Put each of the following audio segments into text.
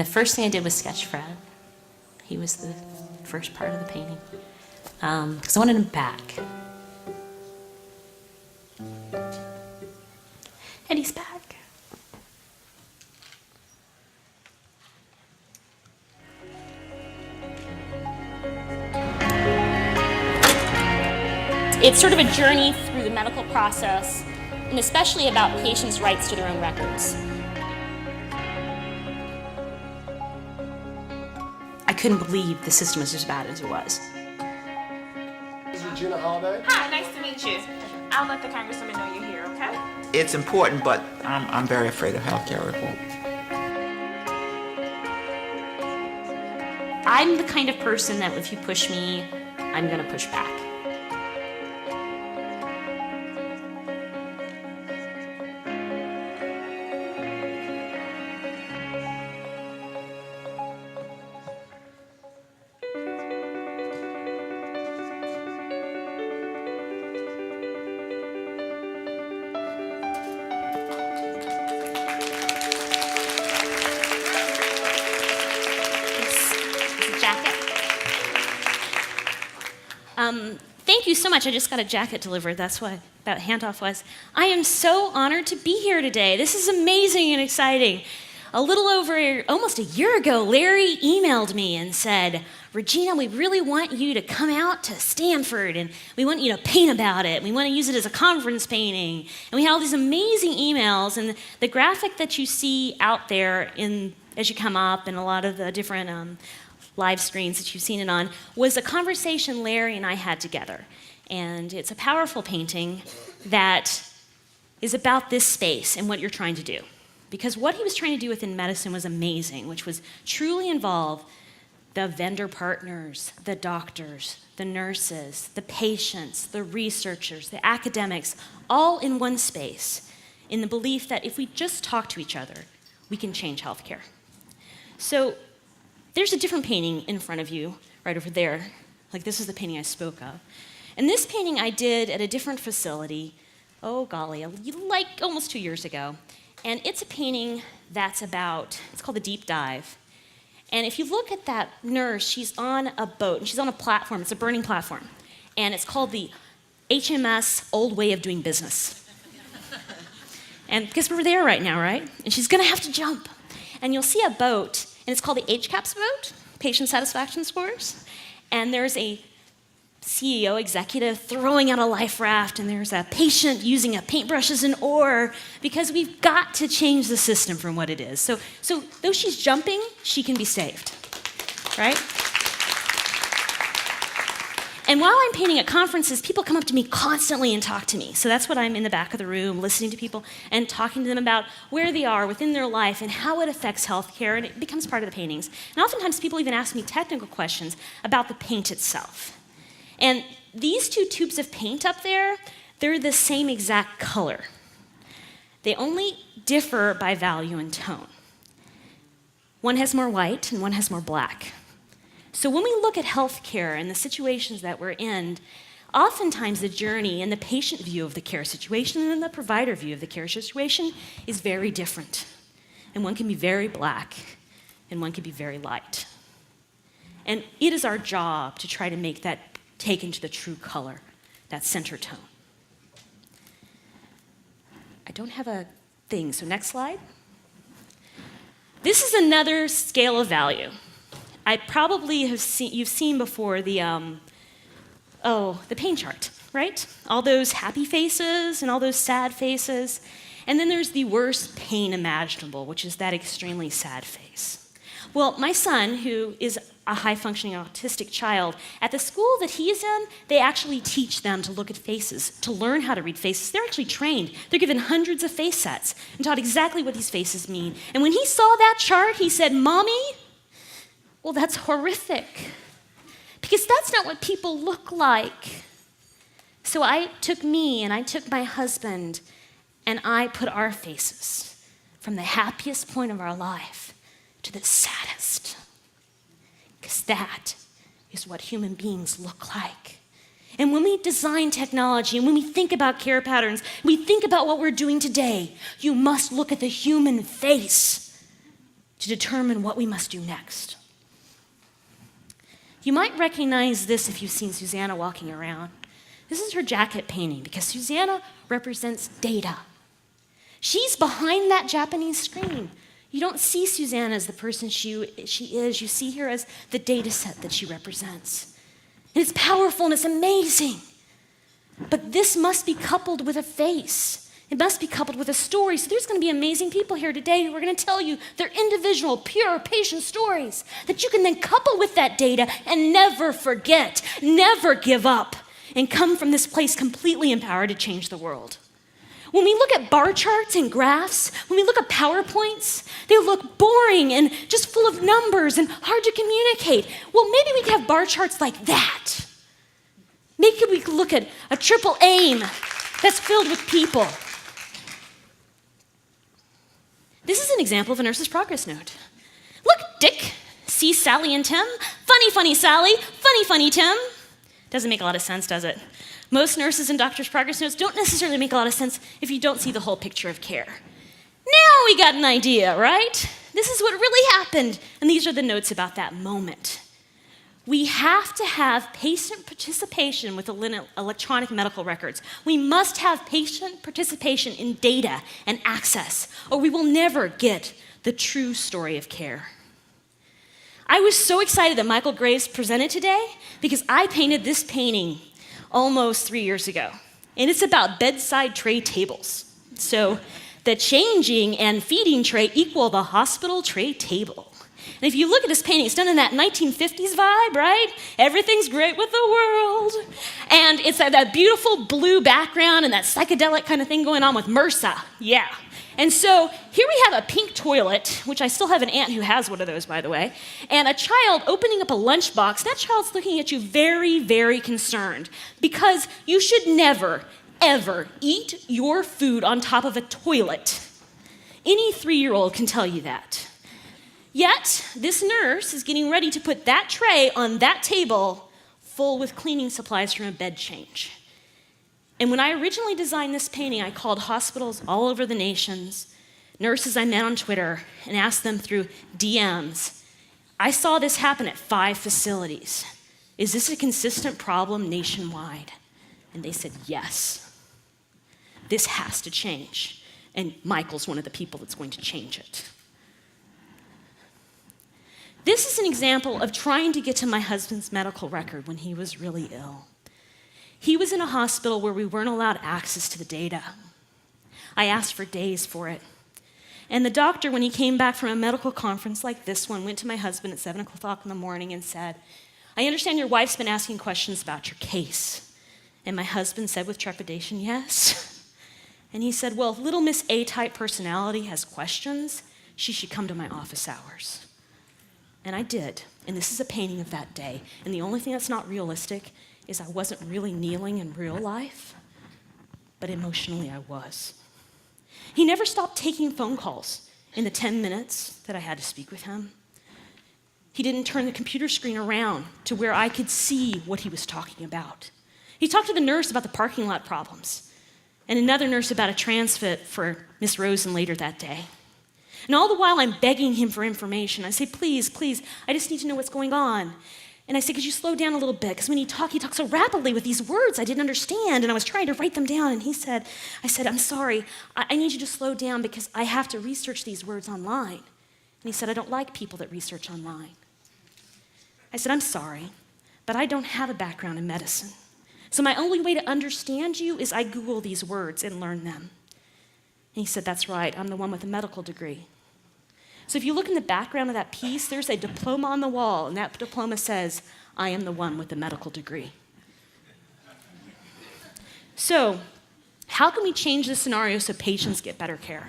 And the first thing I did was sketch Fred. He was the first part of the painting. Because I wanted him back. And he's back. It's sort of a journey through the medical process, and especially about patients' rights to their own records. I couldn't believe the system was as bad as it was. This is Regina Holliday. Hi, nice to meet you. I'll let the congresswoman know you're here, okay? It's important, but I'm very afraid of healthcare reform. I'm the kind of person that if you push me, I'm going to push back. Thank you so much. I just got a jacket delivered. That's what that handoff was. I am so honored to be here today. This is amazing and exciting. A little over, almost a year ago, Larry emailed me and said, Regina, we really want you to come out to Stanford and we want you to paint about it. We want to use it as a conference painting. And we had all these amazing emails, and the graphic that you see out there as you come up and a lot of the different live screens that you've seen it on was a conversation Larry and I had together. And it's a powerful painting that is about this space and what you're trying to do. Because what he was trying to do within medicine was amazing, which was truly involve the vendor partners, the doctors, the nurses, the patients, the researchers, the academics, all in one space, in the belief that if we just talk to each other, we can change healthcare. So there's a different painting in front of you, right over there. Like, this is the painting I spoke of. And this painting I did at a different facility, oh golly, like almost 2 years ago. And it's a painting that's it's called The Deep Dive. And if you look at that nurse, she's on a boat, and she's on a platform, it's a burning platform. And it's called the HMS Old Way of Doing Business. And because we're there right now, right? And she's gonna have to jump. And you'll see a boat, and it's called the HCAHPS boat, Patient Satisfaction Scores. And there's a CEO, executive, throwing out a life raft, and there's a patient using a paintbrush as an oar, because we've got to change the system from what it is. So though she's jumping, she can be saved, right? And while I'm painting at conferences, people come up to me constantly and talk to me. So that's what I'm in the back of the room, listening to people and talking to them about where they are within their life and how it affects healthcare, and it becomes part of the paintings. And oftentimes people even ask me technical questions about the paint itself. And these two tubes of paint up there, they're the same exact color. They only differ by value and tone. One has more white and one has more black. So when we look at healthcare and the situations that we're in, oftentimes the journey and the patient view of the care situation and the provider view of the care situation is very different. And one can be very black and one can be very light. And it is our job to try to make that take into the true color, that center tone. I don't have a thing, so next slide. This is another scale of value. I probably have you've seen before the pain chart, right? All those happy faces and all those sad faces. And then there's the worst pain imaginable, which is that extremely sad face. Well, my son, who is a high-functioning autistic child, at the school that he's in, they actually teach them to look at faces, to learn how to read faces. They're actually trained. They're given hundreds of face sets and taught exactly what these faces mean. And when he saw that chart, he said, Mommy, well, that's horrific, because that's not what people look like. So I took me and I took my husband and I put our faces from the happiest point of our life to the saddest, because that is what human beings look like. And when we design technology and when we think about care patterns, we think about what we're doing today, you must look at the human face to determine what we must do next. You might recognize this if you've seen Susanna walking around. This is her jacket painting because Susanna represents data. She's behind that Japanese screen. You don't see Susanna as the person she is. You see her as the data set that she represents. And it's powerful and it's amazing. But this must be coupled with a face. It must be coupled with a story. So there's going to be amazing people here today who are going to tell you their individual, pure, patient stories that you can then couple with that data and never forget, never give up, and come from this place completely empowered to change the world. When we look at bar charts and graphs, when we look at PowerPoints, they look boring and just full of numbers and hard to communicate. Well, maybe we could have bar charts like that. Maybe we could look at a triple aim that's filled with people. This is an example of a nurse's progress note. Look, Dick, see Sally and Tim. Funny, funny Sally, funny, funny Tim. Doesn't make a lot of sense, does it? Most nurses and doctors' progress notes don't necessarily make a lot of sense if you don't see the whole picture of care. Now we got an idea, right? This is what really happened, and these are the notes about that moment. We have to have patient participation with electronic medical records. We must have patient participation in data and access, or we will never get the true story of care. I was so excited that Michael Graves presented today because I painted this painting almost 3 years ago. And it's about bedside tray tables. So the changing and feeding tray equal the hospital tray table. And if you look at this painting, it's done in that 1950s vibe, right? Everything's great with the world. And it's that beautiful blue background and that psychedelic kind of thing going on with MRSA. Yeah. And so here we have a pink toilet, which I still have an aunt who has one of those, by the way, and a child opening up a lunchbox. That child's looking at you very, very concerned because you should never, ever eat your food on top of a toilet. Any 3-year-old can tell you that. Yet, this nurse is getting ready to put that tray on that table full with cleaning supplies from a bed change. And when I originally designed this painting, I called hospitals all over the nations, nurses I met on Twitter, and asked them through DMs. I saw this happen at 5 facilities. Is this a consistent problem nationwide? And they said, yes. This has to change. And Michael's one of the people that's going to change it. This is an example of trying to get to my husband's medical record when he was really ill. He was in a hospital where we weren't allowed access to the data. I asked for days for it. And the doctor, when he came back from a medical conference like this one, went to my husband at 7 o'clock in the morning and said, I understand your wife's been asking questions about your case. And my husband said with trepidation, yes. And he said, well, if little Miss A-type personality has questions, she should come to my office hours. And I did. And this is a painting of that day. And the only thing that's not realistic is I wasn't really kneeling in real life, but emotionally I was. He never stopped taking phone calls in the 10 minutes that I had to speak with him. He didn't turn the computer screen around to where I could see what he was talking about. He talked to the nurse about the parking lot problems, and another nurse about a transfit for Miss Rosen later that day. And all the while I'm begging him for information. I say, please, please, I just need to know what's going on. And I say, could you slow down a little bit? Because when he talks so rapidly with these words I didn't understand, and I was trying to write them down. And I said, I'm sorry, I need you to slow down because I have to research these words online. And he said, I don't like people that research online. I said, I'm sorry, but I don't have a background in medicine. So my only way to understand you is I Google these words and learn them. And he said, that's right, I'm the one with a medical degree. So if you look in the background of that piece, there's a diploma on the wall, and that diploma says, I am the one with the medical degree. So how can we change this scenario so patients get better care?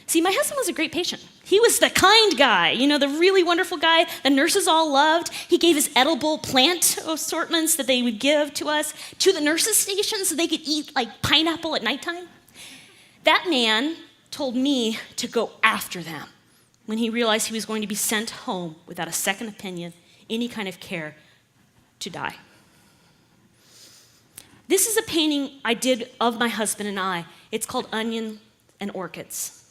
See, my husband was a great patient. He was the kind guy, you know, the really wonderful guy the nurses all loved. He gave us edible plant assortments that they would give to us to the nurses' station so they could eat like pineapple at nighttime. That man told me to go after them when he realized he was going to be sent home without a second opinion, any kind of care, to die. This is a painting I did of my husband and I. It's called Onion and Orchids.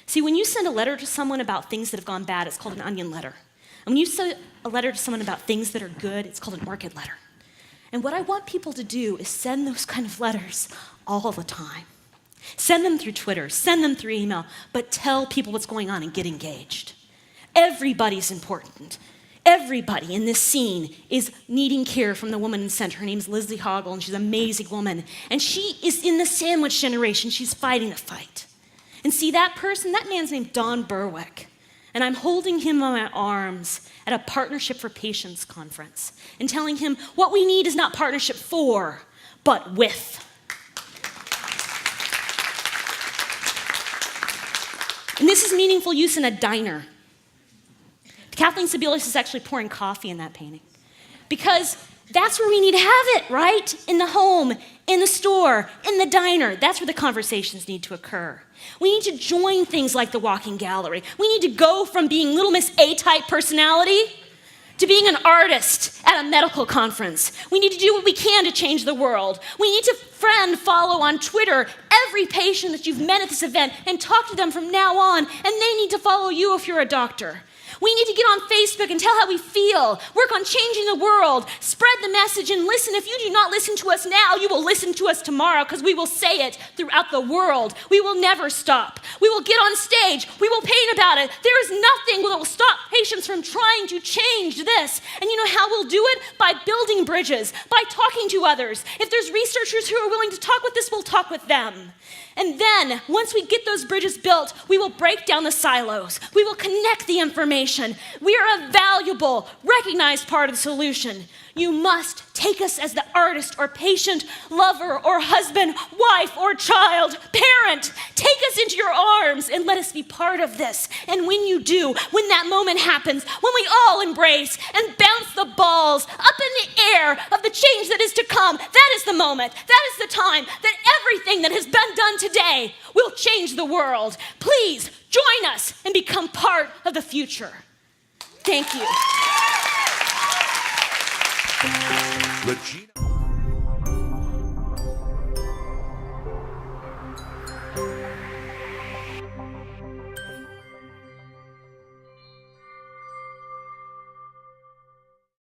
See, when you send a letter to someone about things that have gone bad, it's called an onion letter. And when you send a letter to someone about things that are good, it's called an orchid letter. And what I want people to do is send those kind of letters all the time. Send them through Twitter, send them through email, but tell people what's going on and get engaged. Everybody's important. Everybody in this scene is needing care from the woman in the center. Her name's Lizzie Hoggle, and she's an amazing woman. And she is in the sandwich generation. She's fighting the fight. And see, that man's named Don Berwick. And I'm holding him on my arms at a Partnership for Patients conference and telling him what we need is not partnership for, but with. And this is meaningful use in a diner. Kathleen Sebelius is actually pouring coffee in that painting because that's where we need to have it, right? In the home, in the store, in the diner. That's where the conversations need to occur. We need to join things like the walking gallery. We need to go from being Little Miss A-type personality to being an artist at a medical conference. We need to do what we can to change the world. We need to follow on Twitter every patient that you've met at this event and talk to them from now on, and they need to follow you if you're a doctor. We need to get on Facebook and tell how we feel, work on changing the world, spread the message, and listen. If you do not listen to us now, you will listen to us tomorrow because we will say it throughout the world. We will never stop. We will get on stage. We will paint about it. There is nothing that will stop patients from trying to change this. And you know how we'll do it? By building bridges, by talking to others. If there's researchers who are willing to talk with us, we'll talk with them. And then, once we get those bridges built, we will break down the silos. We will connect the information. We are a valuable, recognized part of the solution. You must take us as the artist or patient, lover or husband, wife or child, parent. Take us into your arms and let us be part of this. And when you do, when that moment happens, when we all embrace and bounce the balls up in the air of the change that is to come, that is the moment, that is the time that everything that has been done today will change the world. Please join us and become part of the future. Thank you. Regina.